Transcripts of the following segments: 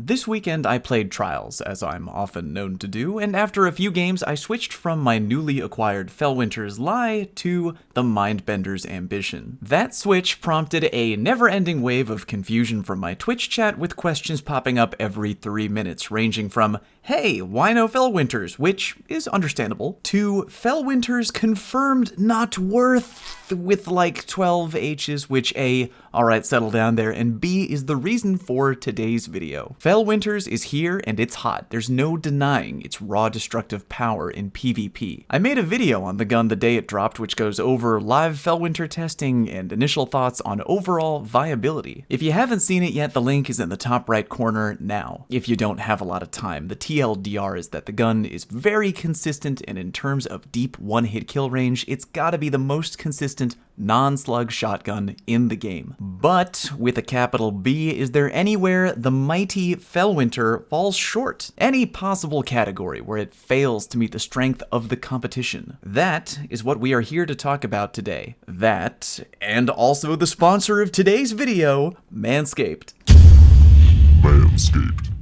This weekend I played Trials, as I'm often known to do, and after a few games I switched from my newly acquired Felwinters Lie to the Mindbender's Ambition. That switch prompted a never-ending wave of confusion from my Twitch chat with questions popping up every 3 minutes, ranging from, hey, why no Felwinters, which is understandable, to Felwinters confirmed not worth, with like 12 H's, which A, alright, settle down there, and B is the reason for today's video. Felwinters is here and it's hot. There's no denying its raw destructive power in PvP. I made a video on the gun the day it dropped, which goes over live Felwinter testing and initial thoughts on overall viability. If you haven't seen it yet, the link is in the top right corner now. If you don't have a lot of time, the TLDR is that the gun is very consistent, and in terms of deep one-hit kill range, it's gotta be the most consistent non-slug shotgun in the game. But, with a capital B, is there anywhere the mighty Felwinter falls short? Any possible category where it fails to meet the strength of the competition? That is what we are here to talk about today. That, and also the sponsor of today's video, Manscaped.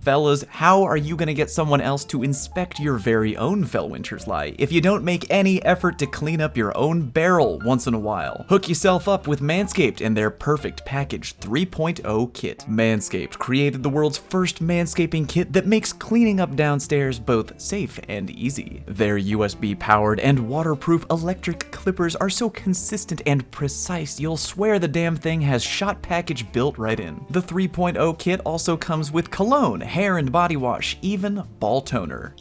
Fellas, how are you gonna get someone else to inspect your very own Felwinters Lie if you don't make any effort to clean up your own barrel once in a while? Hook yourself up with Manscaped and their Perfect Package 3.0 kit. Manscaped created the world's first manscaping kit that makes cleaning up downstairs both safe and easy. Their USB-powered and waterproof electric clippers are so consistent and precise you'll swear the damn thing has shot package built right in. The 3.0 kit also comes with cologne, hair and body wash, even ball toner.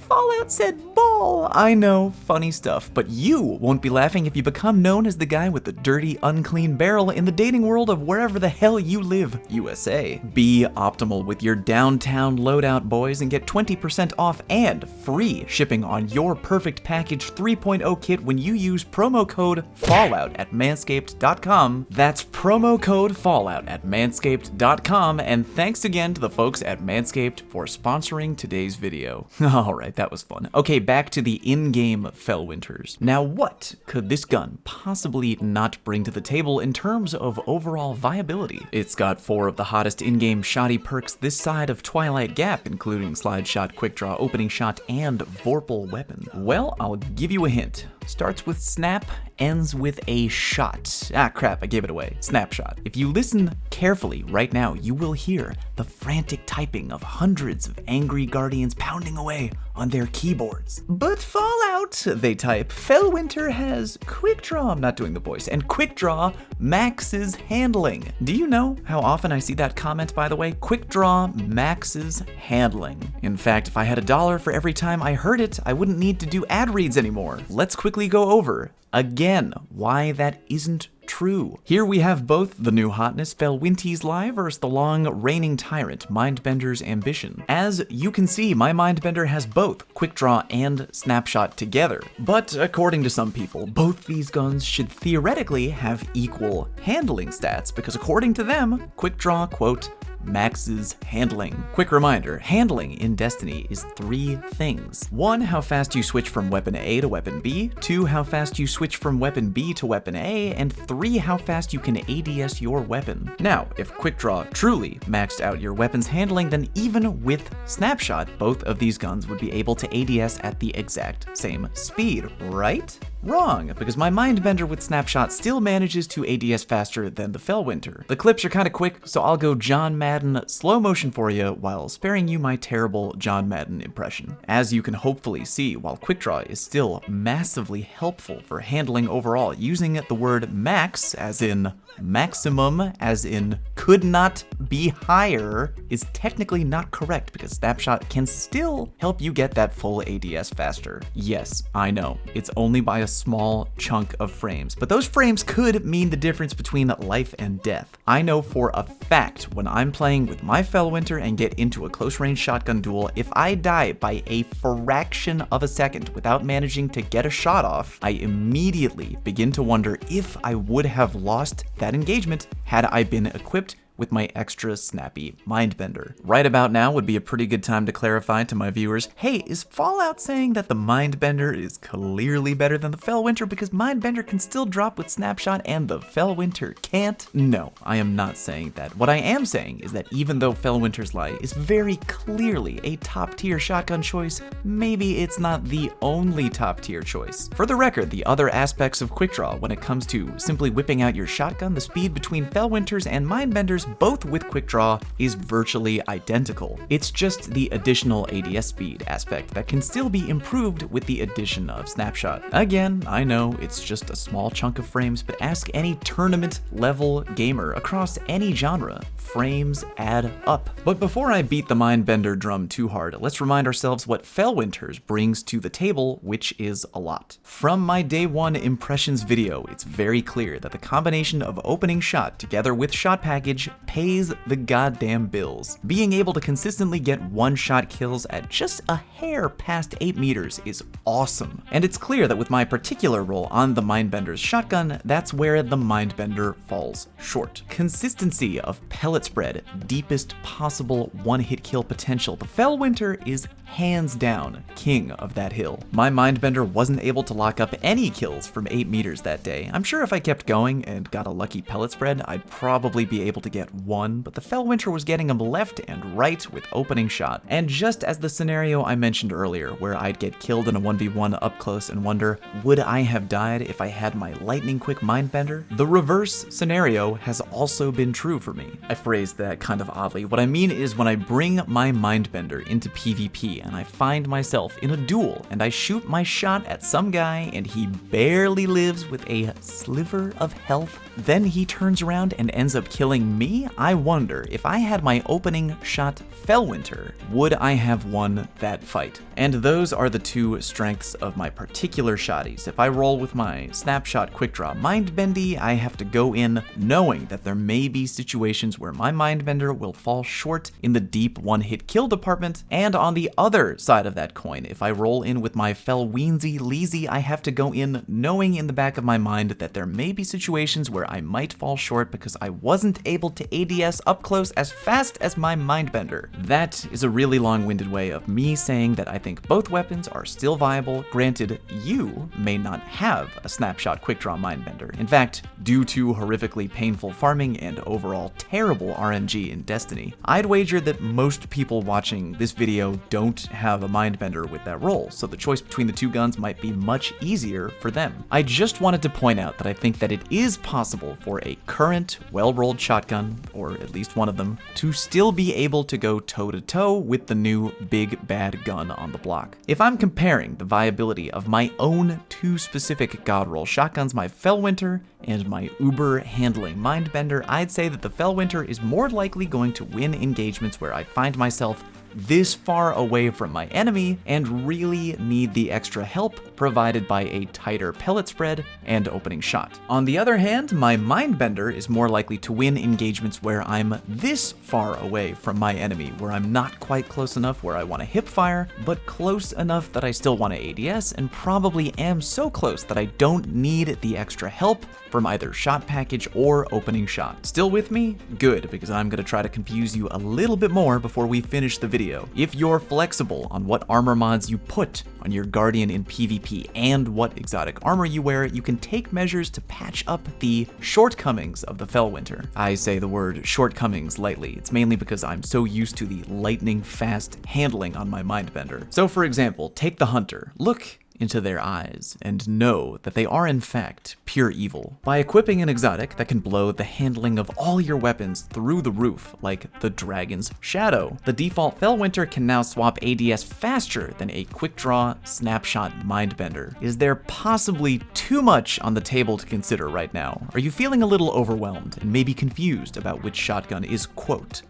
Fallout said ball. I know, funny stuff, but you won't be laughing if you become known as the guy with the dirty, unclean barrel in the dating world of wherever the hell you live, USA. Be optimal with your downtown loadout, boys, and get 20% off and free shipping on your Perfect Package 3.0 kit when you use promo code FALLOUT at manscaped.com. That's promo code FALLOUT at manscaped.com, and thanks again to the folks at Manscaped for sponsoring today's video. Alright, that was fun. Okay, back to the in-game Felwinters. Now what could this gun possibly not bring to the table in terms of overall viability? It's got 4 of the hottest in-game shoddy perks this side of Twilight Gap, including Slide Shot, QuickDraw, Opening Shot, and Vorpal Weapon. Well, I'll give you a hint. Starts with snap, ends with a shot. Ah, crap, I gave it away. Snapshot. If you listen carefully right now, you will hear the frantic typing of hundreds of angry guardians pounding away on their keyboards. But Fallout, they type, Felwinter has QuickDraw, I'm not doing the voice, and QuickDraw maxes handling. Do you know how often I see that comment, by the way? QuickDraw maxes handling. In fact, if I had $1 for every time I heard it, I wouldn't need to do ad reads anymore. Let's quickly go over again why that isn't true. Here we have both the new hotness Felwinters Lie versus the long reigning tyrant Mindbender's Ambition. As you can see, my Mindbender has both QuickDraw and Snapshot together. But according to some people, both these guns should theoretically have equal handling stats because according to them, QuickDraw, quote, maxes handling. Quick reminder, handling in Destiny is 3 things. 1, how fast you switch from weapon A to weapon B. 2, how fast you switch from weapon B to weapon A. And 3, how fast you can ADS your weapon. Now, if QuickDraw truly maxed out your weapon's handling, then even with Snapshot, both of these guns would be able to ADS at the exact same speed, right? Wrong, because my Mindbender with Snapshot still manages to ADS faster than the Felwinter. The clips are kinda quick, so I'll go John Madden slow motion for you while sparing you my terrible John Madden impression. As you can hopefully see, while QuickDraw is still massively helpful for handling overall, using the word max, as in maximum, as in could not be higher, is technically not correct because Snapshot can still help you get that full ADS faster. Yes, I know, it's only by a small chunk of frames, but those frames could mean the difference between life and death. I know for a fact when I'm playing with my Felwinter and get into a close range shotgun duel, if I die by a fraction of a second without managing to get a shot off, I immediately begin to wonder if I would have lost that engagement had I been equipped with my extra snappy Mindbender. Right about now would be a pretty good time to clarify to my viewers, hey, is Fallout saying that the Mindbender is clearly better than the Felwinter because Mindbender can still drop with Snapshot and the Felwinter can't? No, I am not saying that. What I am saying is that even though Felwinters Lie is very clearly a top-tier shotgun choice, maybe it's not the only top-tier choice. For the record, the other aspects of qUicKdRaW when it comes to simply whipping out your shotgun, the speed between Felwinters and Mindbenders, both with qUicKdRaw, is virtually identical. It's just the additional ADS speed aspect that can still be improved with the addition of Snapshot. Again, I know it's just a small chunk of frames, but ask any tournament-level gamer across any genre. Frames add up. But before I beat the Mindbender drum too hard, let's remind ourselves what Felwinters brings to the table, which is a lot. From my day one impressions video, it's very clear that the combination of opening shot together with shot package pays the goddamn bills. Being able to consistently get one-shot kills at just a hair past 8 meters is awesome. And it's clear that with my particular role on the Mindbender's shotgun, that's where the Mindbender falls short. Consistency of pellet spread, deepest possible one-hit kill potential. The Felwinter is hands down king of that hill. My Mindbender wasn't able to lock up any kills from 8 meters that day. I'm sure if I kept going and got a lucky pellet spread, I'd probably be able to get one, but the Felwinter was getting them left and right with opening shot. And just as the scenario I mentioned earlier, where I'd get killed in a 1v1 up close and wonder, would I have died if I had my lightning quick Mindbender? The reverse scenario has also been true for me. I phrased that kind of oddly. What I mean is when I bring my Mindbender into PvP and I find myself in a duel and I shoot my shot at some guy and he barely lives with a sliver of health, then he turns around and ends up killing me, I wonder if I had my opening shot Felwinter, would I have won that fight? And those are the two strengths of my particular shotties. If I roll with my Snapshot qUicKdRaw Mindbendy, I have to go in knowing that there may be situations where my Mindbender will fall short in the deep one-hit kill department, and on the other side of that coin, if I roll in with my Felwinters Lie, I have to go in knowing in the back of my mind that there may be situations where I might fall short because I wasn't able to ADS up close as fast as my Mindbender. That is a really long-winded way of me saying that I think both weapons are still viable. Granted, you may not have a Snapshot qUicKdRaw Mindbender. In fact, due to horrifically painful farming and overall terrible RNG in Destiny, I'd wager that most people watching this video don't have a Mindbender with that role, so the choice between the two guns might be much easier for them. I just wanted to point out that I think that it is possible for a current, well-rolled shotgun, or at least one of them, to still be able to go toe-to-toe with the new big bad gun on the block. If I'm comparing the viability of my own two specific god roll shotguns, my Felwinter and my uber handling Mindbender, I'd say that the Felwinter is more likely going to win engagements where I find myself this far away from my enemy and really need the extra help provided by a tighter pellet spread and opening shot. On the other hand, my Mindbender is more likely to win engagements where I'm this far away from my enemy, where I'm not quite close enough where I want to hip fire, but close enough that I still want to ADS, and probably am so close that I don't need the extra help from either shot package or opening shot. Still with me? Good, because I'm going to try to confuse you a little bit more before we finish the video. If you're flexible on what armor mods you put on your Guardian in PvP and what exotic armor you wear, you can take measures to patch up the shortcomings of the Felwinter. I say the word shortcomings lightly. It's mainly because I'm so used to the lightning fast handling on my Mindbender. So for example, take the Hunter. Look into their eyes and know that they are in fact pure evil. By equipping an exotic that can blow the handling of all your weapons through the roof, like the Dragon's Shadow, the default Felwinter can now swap ADS faster than a qUicKdRaw Snapshot Mindbender. Is there possibly too much on the table to consider right now? Are you feeling a little overwhelmed and maybe confused about which shotgun is, quote,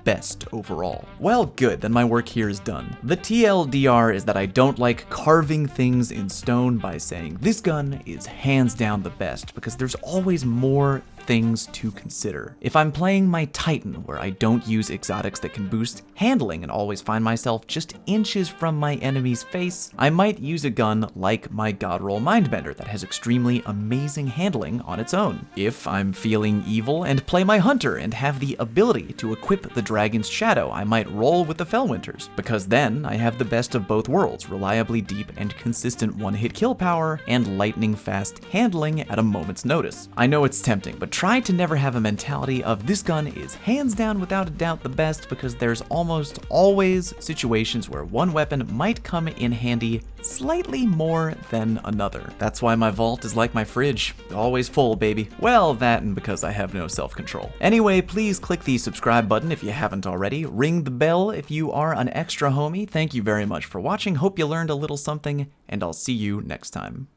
best overall? Well, good, then my work here is done. The TLDR is that I don't like carving things in stone by saying this gun is hands down the best, because there's always more things to consider. If I'm playing my Titan, where I don't use exotics that can boost handling and always find myself just inches from my enemy's face, I might use a gun like my Godroll Mindbender that has extremely amazing handling on its own. If I'm feeling evil and play my Hunter and have the ability to equip the Dragon's Shadow, I might roll with the Felwinters, because then I have the best of both worlds, reliably deep and consistent one-hit kill power, and lightning fast handling at a moment's notice. I know it's tempting, but try to never have a mentality of this gun is hands down without a doubt the best, because there's almost always situations where one weapon might come in handy slightly more than another. That's why my vault is like my fridge, always full, baby. Well, that and because I have no self-control. Anyway, please click the subscribe button if you haven't already. Ring the bell if you are an extra homie. Thank you very much for watching. Hope you learned a little something, and I'll see you next time.